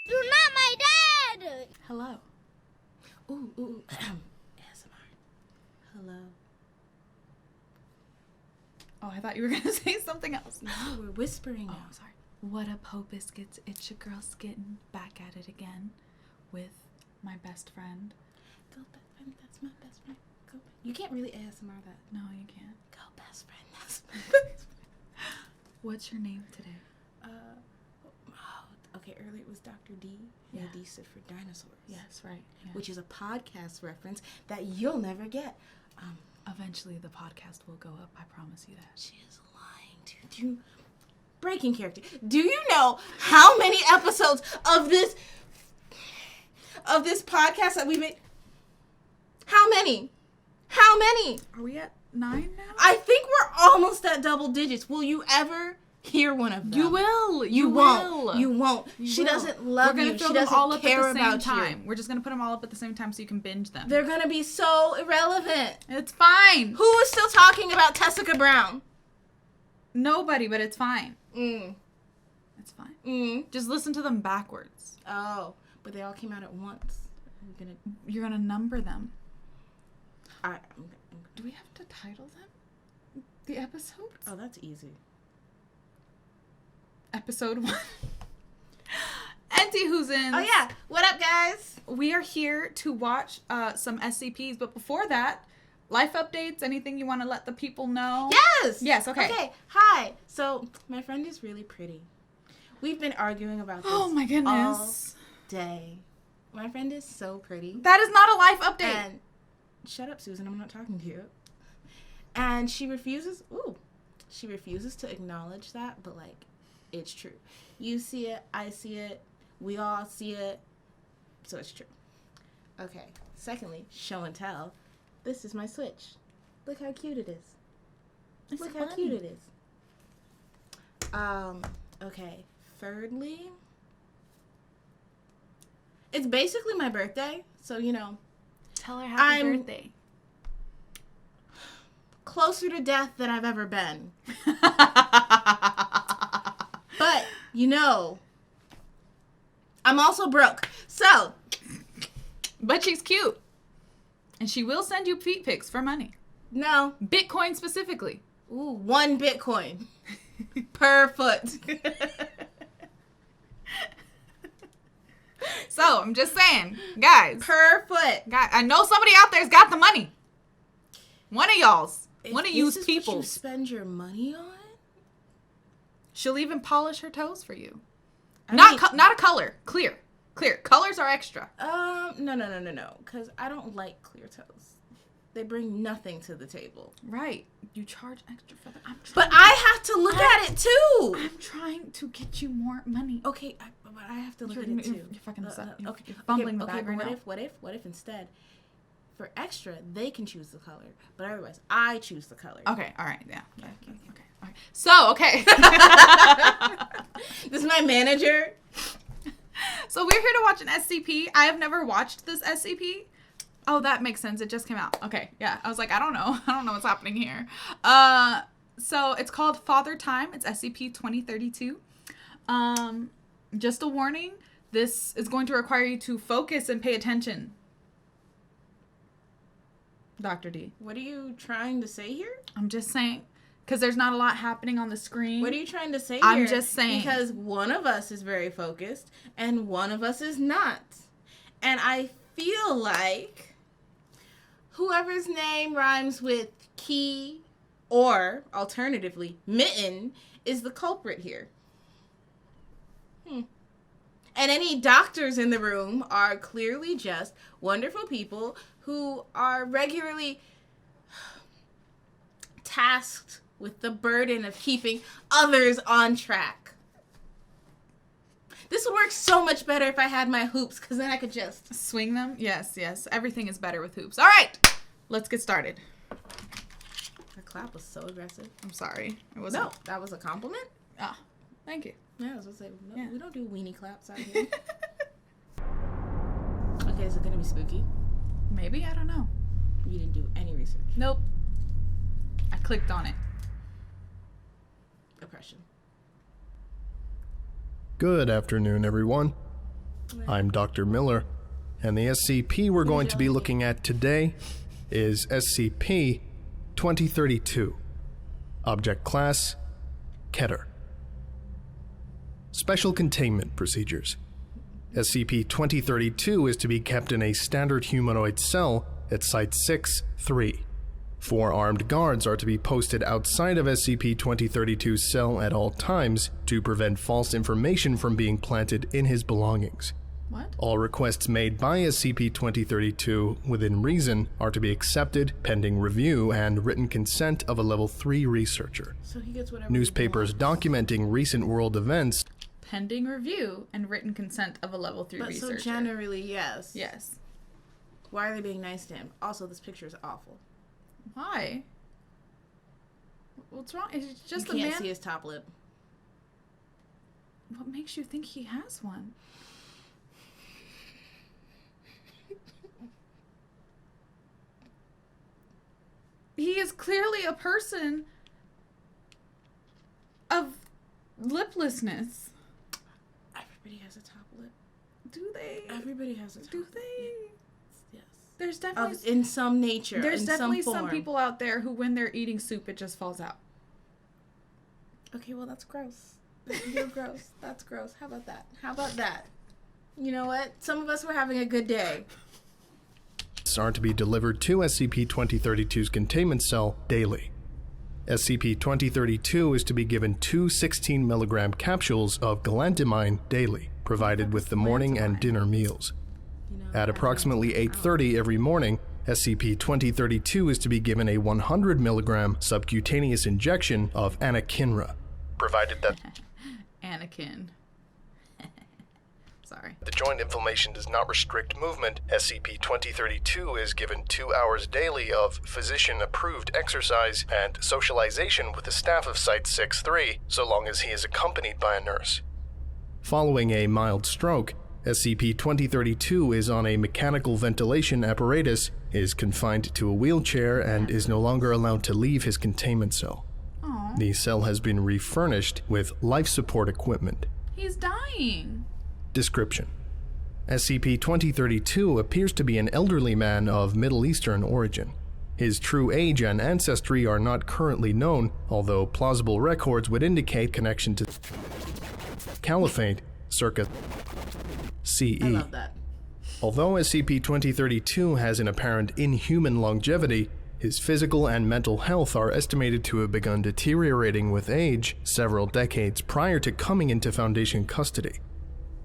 You're not my dad! Hello. Ooh. ASMR. Hello. Oh, I thought you were going to say something else. No, we're whispering now. Oh, sorry. What up, Ho Biscuits? It's your girl Skitten, back at it again with my best friend. Go best friend, that's my best friend. Go. You can't really ASMR that. No, you can't. Go best friend, that's my best friend. What's your name today? Okay, earlier it was Dr. D. Yeah. D stood for dinosaurs. Yes, right. Yeah. Which is a podcast reference that you'll never get. Eventually the podcast will go up, I promise you that. She is lying to you. Breaking character. Do you know how many episodes of this podcast that we made? How many? Are we at 9 now? I think we're almost at double digits. Will you ever hear one of them? You will. You won't. She doesn't love you. We're gonna She throw them doesn't all up care at the same about time. you. We're just gonna put them all up at the same time so you can binge them. They're gonna be so irrelevant. It's fine. Who is still talking about Tessica Brown? Nobody, but it's fine. It's fine. Just listen to them backwards. Oh, but they all came out at once. You're gonna number them. I'm Do we have to title them? The episodes? Oh, that's easy. Episode 1. Anti-Whoosins. Oh, yeah. What up, guys? We are here to watch some SCPs, but before that, life updates, anything you want to let the people know? Yes, okay. Okay, hi. So, my friend is really pretty. We've been arguing about this Oh my goodness. all day. My friend is so pretty. That is not a life update. And shut up, Susan. I'm not talking to you. And she refuses to acknowledge that, but, like, it's true. You see it, I see it, we all see it, so it's true. Okay, secondly, show and tell. This is my Switch. Look how cute it is. Look how cute it is. Okay, thirdly, it's basically my birthday, so, you know. Tell her happy birthday. Closer to death than I've ever been. But, you know, I'm also broke. So. But she's cute. And she will send you feet pics for money. No. Bitcoin specifically. Ooh, 1 Bitcoin per foot. So, I'm just saying, guys. Per foot. Guys, I know somebody out there's got the money. One of y'all's. One of you's This is people. what you spend your money on? She'll even polish her toes for you. Not Not a color. Clear. Colors are extra. No. Because I don't like clear toes. They bring nothing to the table. Right. You charge extra for that. But I have to look at it too. I'm trying to get you more money. Okay, but I have to look at it too. You're fucking you're Okay, fumbling the bag but right now. what if instead, for extra, they can choose the color, but otherwise, I choose the color. Okay, all right, yeah. Okay. All right. So, okay. This is my manager. So we're here to watch an SCP. I have never watched this SCP. Oh, that makes sense. It just came out. Okay, yeah. I was like, I don't know what's happening here. So it's called Father Time. It's SCP-2032. Just a warning. This is going to require you to focus and pay attention. Dr. D. What are you trying to say here? I'm just saying, because there's not a lot happening on the screen. What are you trying to say here? I'm just saying. Because one of us is very focused and one of us is not. And I feel like whoever's name rhymes with key or, alternatively, mitten is the culprit here. And any doctors in the room are clearly just wonderful people who are regularly tasked with the burden of keeping others on track. This would work so much better if I had my hoops, because then I could just swing them. Yes. Everything is better with hoops. All right, let's get started. Her clap was so aggressive. I'm sorry. It wasn't. No, that was a compliment. Ah, thank you. Yeah, I was gonna say, no, Yeah. We don't do weenie claps out here. Okay, is it gonna be spooky? Maybe, I don't know. You didn't do any research. Nope. I clicked on it. Oppression. Good afternoon, everyone. I'm Dr. Miller, and the SCP we're going to be looking at today is SCP-2032. Object Class: Keter. Special Containment Procedures. SCP-2032 is to be kept in a standard humanoid cell at Site-6-3. 4 armed guards are to be posted outside of SCP-2032's cell at all times to prevent false information from being planted in his belongings. What? All requests made by SCP-2032 within reason are to be accepted pending review and written consent of a Level 3 researcher. So he gets whatever Newspapers documenting recent world events Pending review and written consent of a Level 3 But researcher. so generally, yes. Yes. Why are they being nice to him? Also, this picture is awful. Why? What's wrong? It's just You the can't man. see his top lip. What makes you think he has one? He is clearly a person of liplessness. Everybody has a top lip. Do they? Everybody has a top Do lip. they? Yes. There's definitely In some nature. there's in definitely some some form. people out there who, when they're eating soup, it just falls out. Okay, well, that's gross. You're gross. That's gross. How about that? How about that? You know what? Some of us were having a good day. are to be delivered to SCP-2032's containment cell daily. SCP-2032 is to be given 2 16-milligram capsules of galantamine daily, provided with the morning and dinner meals. At approximately 8:30 every morning, SCP-2032 is to be given a 100-milligram subcutaneous injection of anakinra, provided that Anakin. Sorry. the joint inflammation does not restrict movement. SCP-2032 is given 2 hours daily of physician-approved exercise and socialization with the staff of Site-6-3, so long as he is accompanied by a nurse. Following a mild stroke, SCP-2032 is on a mechanical ventilation apparatus, is confined to a wheelchair, and is no longer allowed to leave his containment cell. Aw, The cell has been refurnished with life support equipment. he's dying. Description: SCP-2032 appears to be an elderly man of Middle Eastern origin. His true age and ancestry are not currently known, although plausible records would indicate connection to Caliphate circa CE. I love that. Although SCP-2032 has an apparent inhuman longevity, his physical and mental health are estimated to have begun deteriorating with age several decades prior to coming into Foundation custody.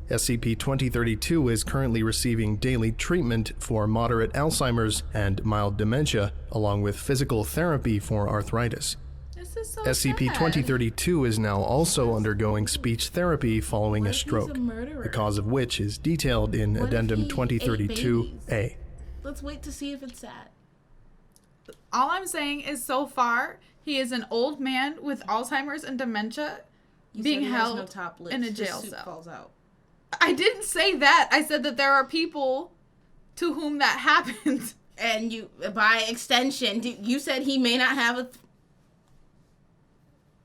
SCP-2032 is currently receiving daily treatment for moderate Alzheimer's and mild dementia, along with physical therapy for arthritis. This is so SCP-2032 is now also undergoing speech therapy following What a if he's stroke, a murderer? the cause of which is detailed in What if Addendum he ate 2032-A. Let's wait to see if it's sad. All I'm saying is, so far, he is an old man with Alzheimer's and dementia You being said he has held no top lips. in a His jail soup cell. falls out. I didn't say that. I said that there are people to whom that happens. And you, by extension, you said he may not have a...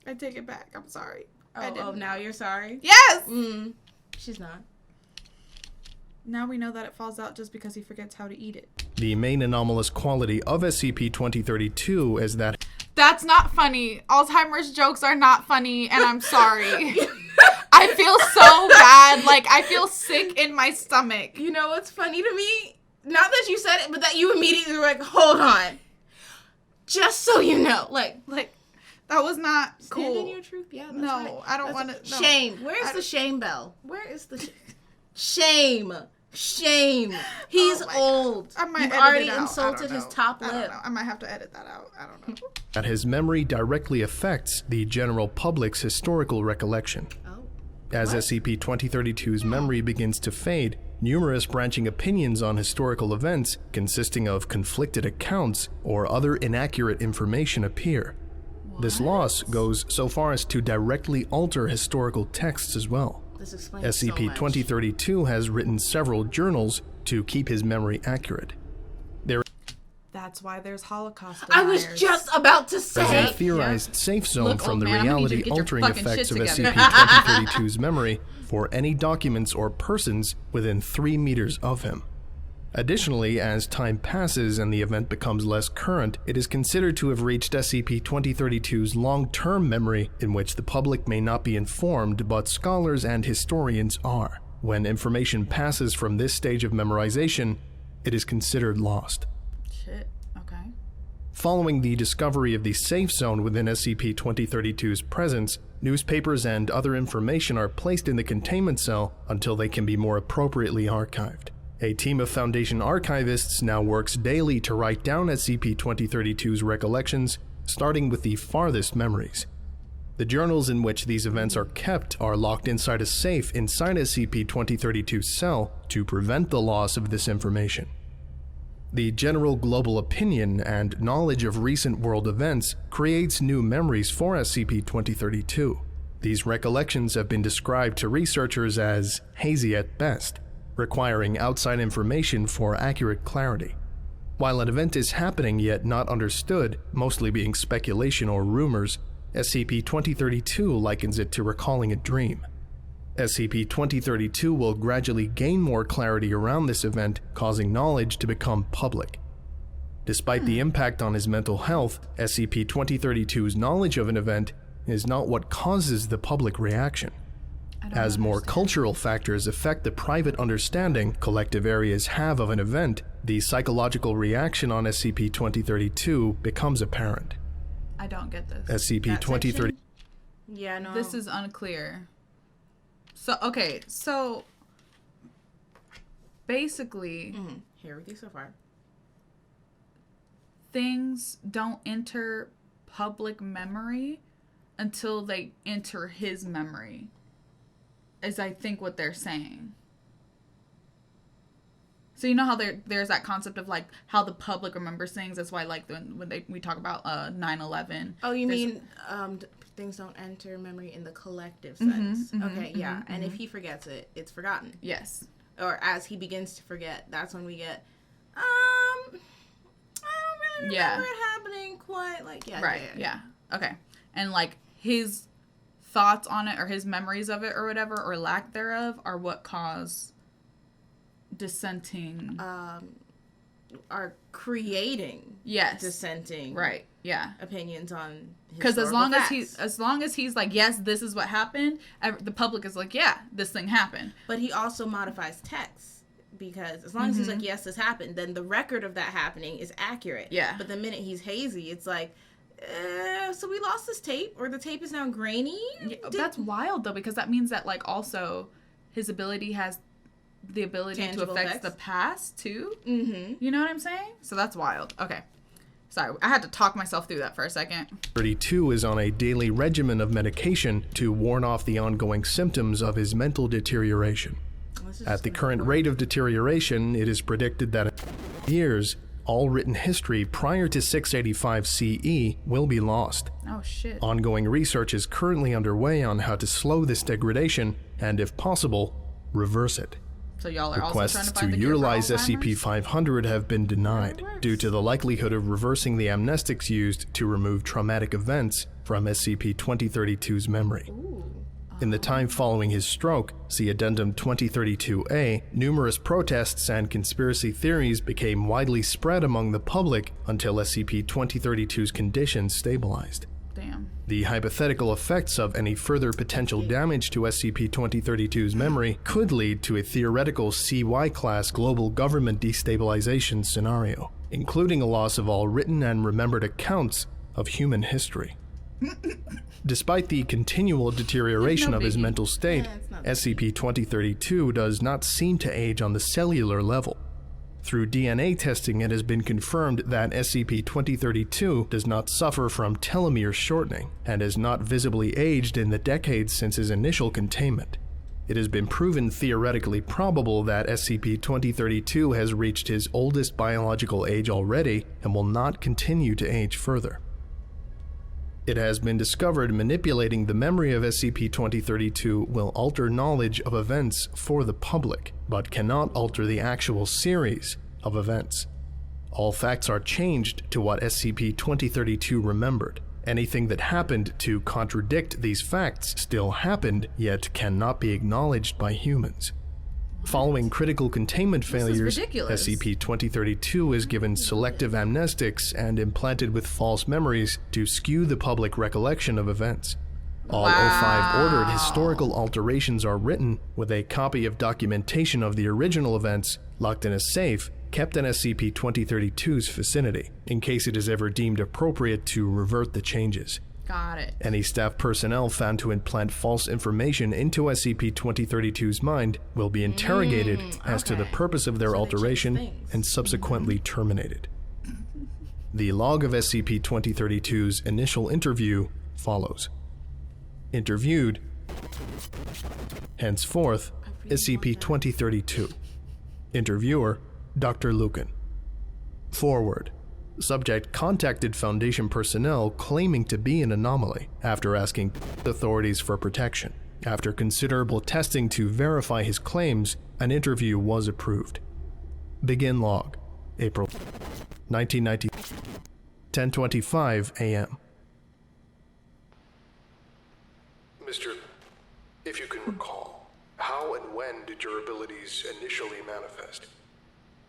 I take it back. I'm sorry. I Oh, didn't. now you're sorry? Yes! She's not. Now we know that it falls out just because he forgets how to eat it. The main anomalous quality of SCP-2032 is that That's not funny. Alzheimer's jokes are not funny, and I'm sorry. I feel so bad. Like, I feel sick in my stomach. You know what's funny to me? Not that you said it, but that you immediately were like, hold on. Just so you know. Like, That was not stand cool. in your truth? Yeah, that's No, right. I don't That's want to. No. Shame. Where's I the don't- shame bell? Where is the shame? Shame. He's Oh my old. I might You've edit already it out. I insulted don't his know. top I don't lip. know. I might have to edit that out. I don't know. that his memory directly affects the general public's historical recollection. Oh. As SCP-2032's memory begins to fade, numerous branching opinions on historical events, consisting of conflicted accounts or other inaccurate information, appear. This loss goes so far as to directly alter historical texts as well. This explains so much. SCP-2032 has written several journals to keep his memory accurate. That's That's why there's Holocaust I deniers. was just about to As a say. theorized safe zone Look, from old the man, I'm gonna need you to get your reality-altering fucking effects of shit together. SCP-2032's memory for any documents or persons within 3 meters of him. Additionally, as time passes and the event becomes less current, it is considered to have reached SCP-2032's long-term memory, in which the public may not be informed, but scholars and historians are. When information passes from this stage of memorization, it is considered lost. Shit. Okay. Following the discovery of the safe zone within SCP-2032's presence, newspapers and other information are placed in the containment cell until they can be more appropriately archived. A team of Foundation archivists now works daily to write down SCP-2032's recollections, starting with the farthest memories. The journals in which these events are kept are locked inside a safe inside SCP-2032's cell to prevent the loss of this information. The general global opinion and knowledge of recent world events creates new memories for SCP-2032. These recollections have been described to researchers as hazy at best, requiring outside information for accurate clarity. While an event is happening yet not understood, mostly being speculation or rumors, SCP-2032 likens it to recalling a dream. SCP-2032 will gradually gain more clarity around this event, causing knowledge to become public. Despite the impact on his mental health, SCP-2032's knowledge of an event is not what causes the public reaction. As more cultural factors affect the private understanding collective areas have of an event, the psychological reaction on SCP-2032 becomes apparent. I don't get this. SCP-2032. Yeah, no. This is unclear. So, okay, so basically, Here with you so far. things don't enter public memory until they enter his memory, is I think what they're saying. So you know how there's that concept of like how the public remembers things. That's why like when we talk about 9/11. Oh, you mean things don't enter memory in the collective sense? Okay, yeah. And if he forgets it, it's forgotten. Yes. Or as he begins to forget, that's when we get, I don't really remember it happening quite like Right. Yeah. Okay. And like his thoughts on it or his memories of it or whatever or lack thereof are what cause dissenting are creating dissenting opinions on because as facts. long as he's like, yes, this is what happened, the public is like, yeah, this thing happened. But he also modifies text because as long as he's like, yes, this happened, then the record of that happening is accurate. But the minute he's hazy, it's like, so we lost this tape, or the tape is now grainy. That's wild though, because that means that like also his ability has the ability to affect the past too. You know what I'm saying? So that's wild. Okay. Sorry, I had to talk myself through that for a second. 32 is on a daily regimen of medication to warn off the ongoing symptoms of his mental deterioration. At the current rate of deterioration, it is predicted that in years, all written history prior to 685 CE will be lost. Oh shit. Ongoing research is currently underway on how to slow this degradation and, if possible, reverse it. So y'all are Requests also trying to find utilize the cure for Alzheimer's? SCP-500 have been denied due to the likelihood of reversing the amnestics used to remove traumatic events from SCP-2032's memory. In the time following his stroke, see Addendum 2032-A, numerous protests and conspiracy theories became widely spread among the public until SCP-2032's condition stabilized. Damn. The hypothetical effects of any further potential damage to SCP-2032's memory could lead to a theoretical CY-class global government destabilization scenario, including a loss of all written and remembered accounts of human history. Despite the continual deterioration of his mental state, SCP-2032 does not seem to age on the cellular level. Through DNA testing, it has been confirmed that SCP-2032 does not suffer from telomere shortening and has not visibly aged in the decades since his initial containment. It has been proven theoretically probable that SCP-2032 has reached his oldest biological age already and will not continue to age further. It has been discovered manipulating the memory of SCP-2032 will alter knowledge of events for the public, but cannot alter the actual series of events. All facts are changed to what SCP-2032 remembered. Anything that happened to contradict these facts still happened, yet cannot be acknowledged by humans. Following critical containment failures, SCP-2032 is given selective amnestics and implanted with false memories to skew the public recollection of events. All O5 ordered historical alterations are written, with a copy of documentation of the original events locked in a safe kept in SCP-2032's vicinity, in case it is ever deemed appropriate to revert the changes. Got it. Any staff personnel found to implant false information into SCP-2032's mind will be interrogated as to the purpose of their alteration and subsequently terminated. The log of SCP-2032's initial interview follows. Interviewed, henceforth, SCP-2032. Interviewer, Dr. Lucan. Forward. Subject contacted Foundation personnel claiming to be an anomaly after asking authorities for protection. After considerable testing to verify his claims, an interview was approved. Begin log. April 1990. 10:25 a.m. Mr. If you can recall, how and when did your abilities initially manifest?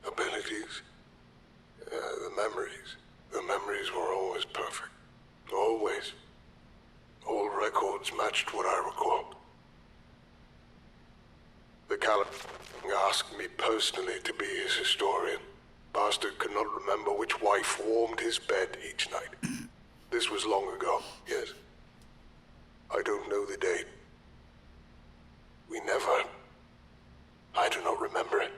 Abilities? The memories. The memories were always perfect. Always. All records matched what I recalled. The Caliph asked me personally to be his historian. Bastard could not remember which wife warmed his bed each night. This was long ago, yes. I don't know the date. We never... I do not remember it.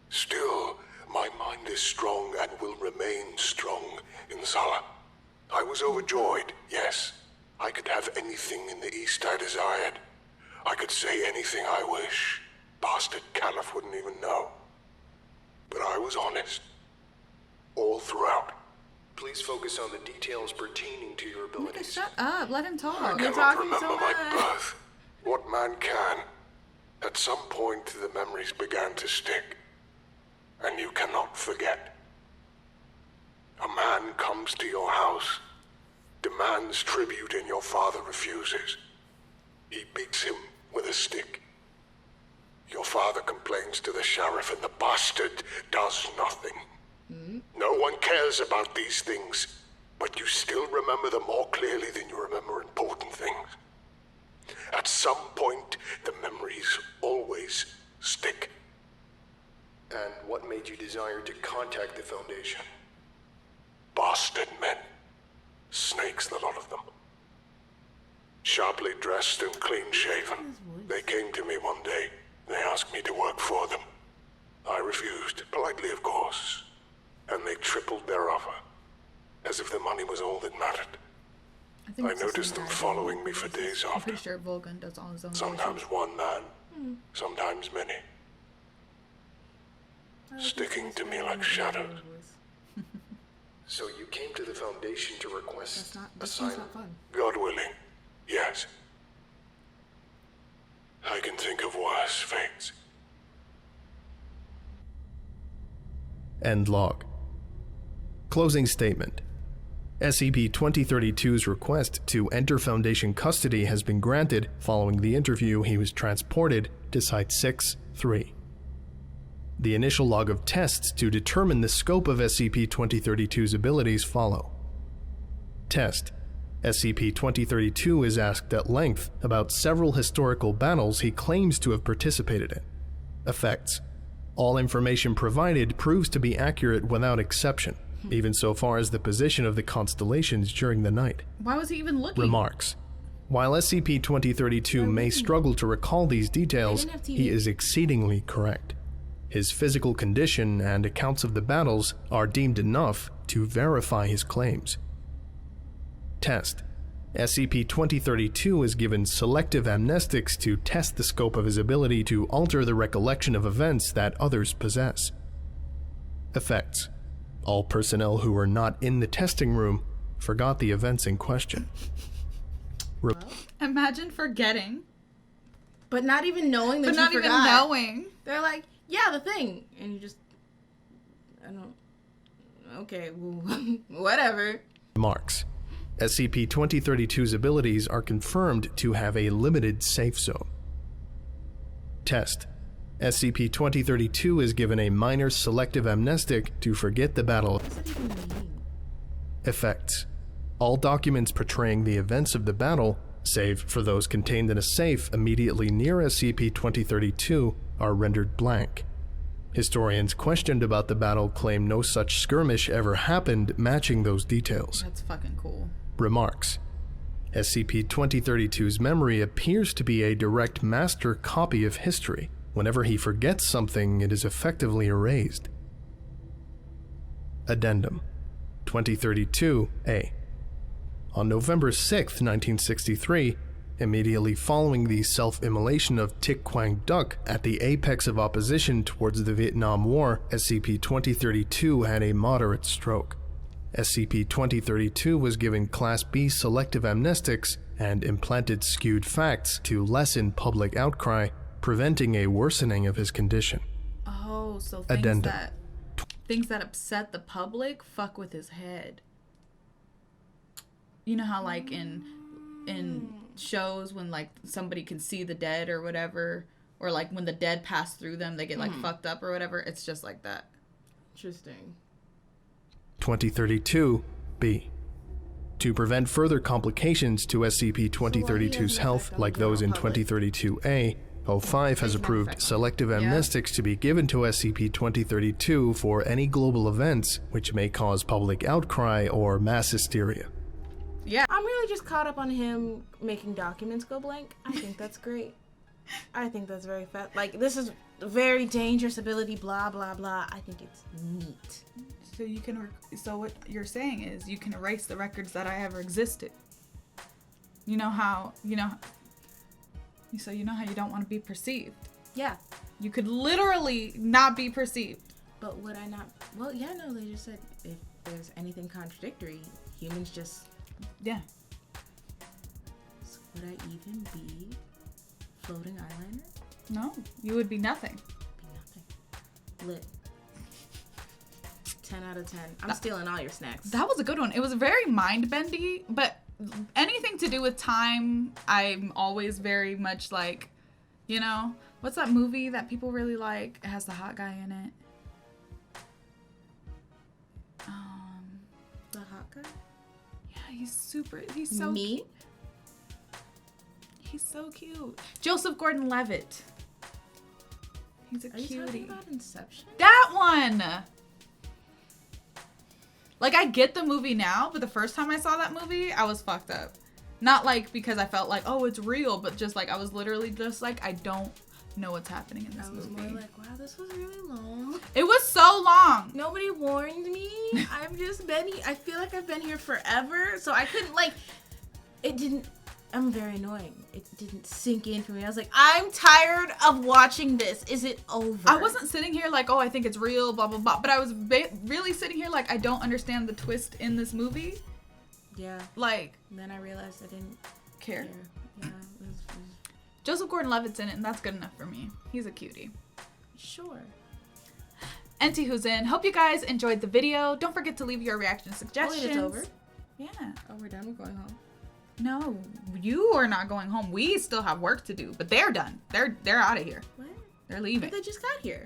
Still, my mind is strong and will remain strong in Zala. I was overjoyed, yes. I could have anything in the East I desired. I could say anything I wish. Bastard Caliph wouldn't even know. But I was honest. All throughout. Please focus on the details pertaining to your abilities. Shut up. Let him talk. I cannot remember my birth. What man can? At some point, the memories began to stick. And you cannot forget. A man comes to your house, demands tribute, and your father refuses. He beats him with a stick. Your father complains to the sheriff, and the bastard does nothing. No one cares about these things, but you still remember them more clearly than you remember important things. At some point, the memories always stick. And what made you desire to contact the Foundation? Bastard men. Snakes, the lot of them. Sharply dressed and clean-shaven. They came to me one day. They asked me to work for them. I refused, politely of course. And they tripled their offer, as if the money was all that mattered. I noticed them following me for days I'm after. pretty sure Volgun does all his own Sometimes one man, sometimes many. Sticking to me like shadows. So you came to the Foundation to request That's asylum? not fun. God willing, yes. I can think of worse fates. End log. Closing statement. SCP-2032's request to enter Foundation custody has been granted following the interview. He was transported to Site-6-3. The initial log of tests to determine the scope of SCP-2032's abilities follow. Test. SCP-2032 is asked at length about several historical battles he claims to have participated in. Effects. All information provided proves to be accurate without exception, even so far as the position of the constellations during the night. Why was he even looking? Remarks. While SCP-2032 may struggle to recall these details, he is exceedingly correct. His physical condition and accounts of the battles are deemed enough to verify his claims. Test. SCP-2032 is given selective amnestics to test the scope of his ability to alter the recollection of events that others possess. Effects. All personnel who were not in the testing room forgot the events in question. Imagine forgetting. But not even knowing that But you not forgot. even knowing. They're like, yeah, the thing. And you just, I don't, Okay, whatever. Remarks. SCP-2032's abilities are confirmed to have a limited safe zone. Test. SCP-2032 is given a minor selective amnestic to forget the battle. What does that even mean? Effects. All documents portraying the events of the battle, save for those contained in a safe immediately near SCP-2032, are rendered blank. Historians questioned about the battle claim no such skirmish ever happened, matching those details. That's fucking cool. Remarks. SCP-2032's memory appears to be a direct master copy of history. Whenever he forgets something, it is effectively erased. Addendum 2032-A. On November 6, 1963, immediately following the self-immolation of Thich Quang Duc at the apex of opposition towards the Vietnam War, SCP-2032 had a moderate stroke. SCP-2032 was given Class B selective amnestics and implanted skewed facts to lessen public outcry, preventing a worsening of his condition. Oh, so Addendum. things that upset the public fuck with his head. You know how like in shows when like somebody can see the dead or whatever, or like when the dead pass through them they get like fucked up or whatever, it's just like that. Interesting. 2032-B. To prevent further complications to SCP-2032's health like those in 2032-A, O5 has approved selective amnestics to be given to SCP-2032 for any global events which may cause public outcry or mass hysteria. Yeah. I'm really just caught up on him making documents go blank. I think that's great. I think that's very fat. Like, this is a very dangerous ability, blah, blah, blah. I think it's neat. So you can, so what you're saying is you can erase the records that I ever existed. You know how you don't want to be perceived. Yeah. You could literally not be perceived. But would I not? Well, yeah, no, they just said if there's anything contradictory, humans just... Yeah. So would I even be floating eyeliner? No, you would be nothing. Be nothing. Lit. 10 out of 10. I'm stealing all your snacks. That was a good one. It was very mind-bendy, but anything to do with time, I'm always very much like, you know, what's that movie that people really like? It has the hot guy in it. The hot guy? Yeah, he's so Me? cute. He's so cute. Joseph Gordon-Levitt. He's a Are you cutie. talking about Inception? That one! Like, I get the movie now, but the first time I saw that movie, I was fucked up. Not, like, because I felt like, oh, it's real, but just, like, I was literally just, like, I don't know what's happening in this I was movie. more like, wow, this was really long. It was so long! Nobody warned me. I've just been here. I feel like I've been here forever, so I couldn't, like, it didn't... I'm very annoying. It didn't sink in for me. I was like, I'm tired of watching this. Is it over? I wasn't sitting here like, oh, I think it's real, blah, blah, blah. But I was really sitting here like, I don't understand the twist in this movie. Yeah. Like... And then I realized I didn't care. Yeah. Joseph Gordon-Levitt's in it, and that's good enough for me. He's a cutie. Sure. NT who's in. Hope you guys enjoyed the video. Don't forget to leave your reaction suggestions. Wait, it's over? Yeah. Oh, we're done? We're going home? No, you are not going home. We still have work to do, but they're done. They're out of here. What? They're leaving. But they just got here.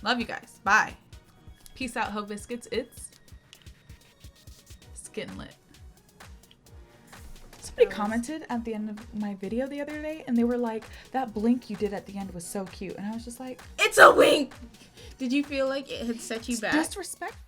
Love you guys. Bye. Peace out, Ho Biscuits. It's Skittenlit. Somebody commented at the end of my video the other day, and they were like, that blink you did at the end was so cute. And I was just like, It's a wink! Did you feel like it had set you back? disrespectful.